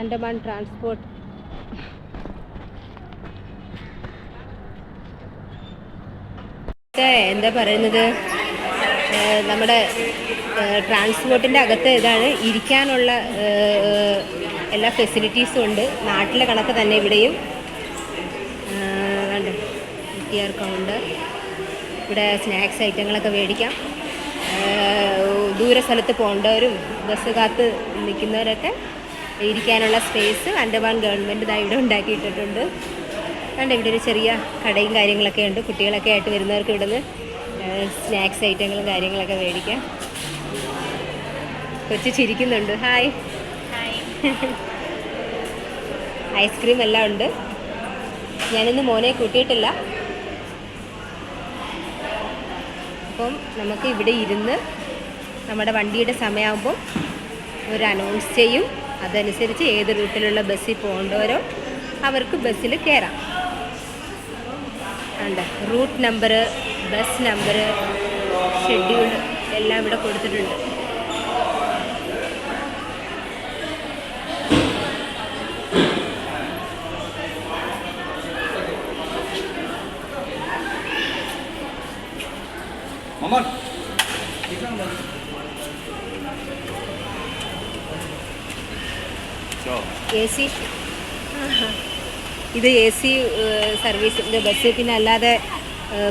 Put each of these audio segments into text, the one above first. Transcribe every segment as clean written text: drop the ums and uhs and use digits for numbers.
Andaman transport. എന്താ പറയുന്നത്, നമ്മുടെ ട്രാൻസ്പോർട്ടിൻ്റെ അകത്ത് ഇതാണ് ഇരിക്കാനുള്ള എല്ലാ ഫെസിലിറ്റീസും ഉണ്ട്. നാട്ടിലെ കണക്ക് തന്നെ ഇവിടെയും ഉണ്ട്. TR കൗണ്ടർ, ഇവിടെ സ്നാക്സ് ഐറ്റങ്ങളൊക്കെ മേടിക്കാം. ദൂര സ്ഥലത്ത് പോകേണ്ടവരും ബസ് കാത്ത് നിൽക്കുന്നവരൊക്കെ ഇരിക്കാനുള്ള സ്പേസ് ആൻഡമാൻ ഗവൺമെൻറ് ഇതാ ഇവിടെ ഉണ്ടാക്കിയിട്ടിട്ടുണ്ട്. കണ്ട് ഇവിടെ ഒരു ചെറിയ കടയും കാര്യങ്ങളൊക്കെ ഉണ്ട്. കുട്ടികളൊക്കെ ആയിട്ട് വരുന്നവർക്ക് ഇവിടെ നിന്ന് സ്നാക്സ് ഐറ്റങ്ങളും കാര്യങ്ങളൊക്കെ മേടിക്കാം. കൊച്ചു ചിരിക്കുന്നുണ്ട്. ഹായ്. ഐസ്ക്രീം എല്ലാം ഉണ്ട്. ഞാനിന്ന് മോനെ കൂട്ടിയിട്ടില്ല. അപ്പം നമുക്ക് ഇവിടെ ഇരുന്ന് നമ്മുടെ വണ്ടിയുടെ സമയമാകുമ്പോൾ ഒരു അനൗൺസ് ചെയ്യും. അതനുസരിച്ച് ഏത് റൂട്ടിലുള്ള ബസ്സിൽ പോകേണ്ടവരോ അവർക്ക് ബസ്സിൽ കയറാം. ഉണ്ട് route number, bus number, schedule എല്ലാം ഇവിടെ കൊടുത്തിട്ടുണ്ട്. AC ഇത് AC സർവീസിൻ്റെ ബസ്. പിന്നെ അല്ലാതെ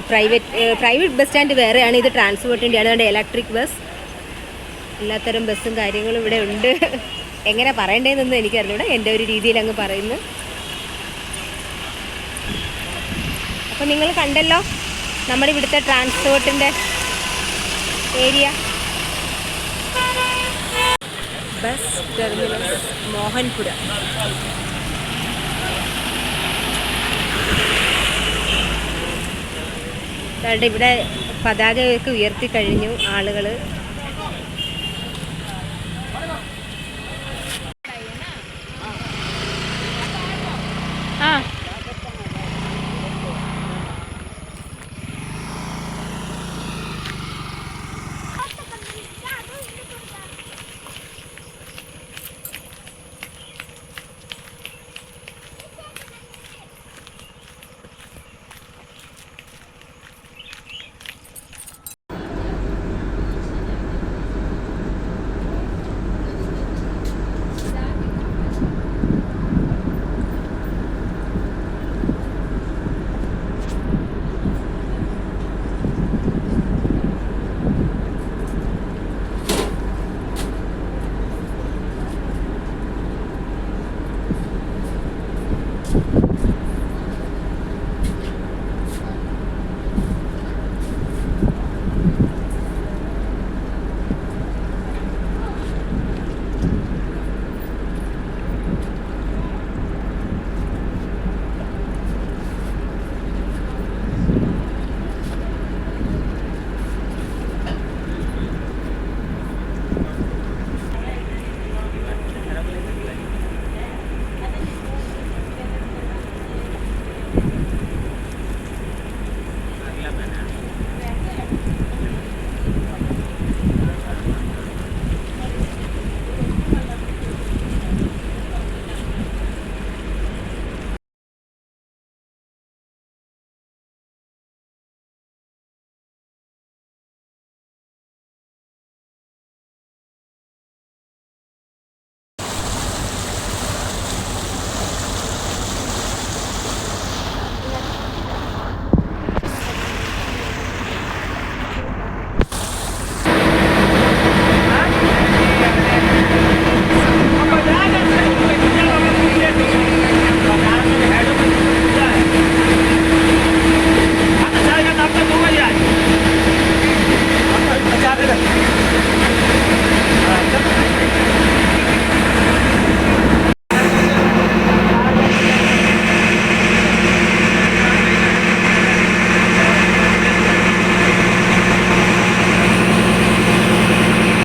പ്രൈവറ്റ് ബസ് സ്റ്റാൻഡ് വേറെയാണ്. ഇത് ട്രാൻസ്പോർട്ടിൻ്റെ ആണ്. അതുകൊണ്ട് ഇലക്ട്രിക് ബസ്, എല്ലാത്തരം ബസ്സും കാര്യങ്ങളും ഇവിടെ ഉണ്ട്. എങ്ങനെ പറയേണ്ടതെന്നൊന്നും എനിക്കറിഞ്ഞൂടാ. എൻ്റെ ഒരു രീതിയിൽ അങ്ങ് പറയുന്നു. അപ്പോൾ നിങ്ങൾ കണ്ടല്ലോ നമ്മുടെ ഇവിടുത്തെ ട്രാൻസ്പോർട്ടിൻ്റെ ഏരിയ. Bus terminal Mohanpura. ഇവിടെ പതാകയൊക്കെ ഉയർത്തി കഴിഞ്ഞു ആളുകൾ.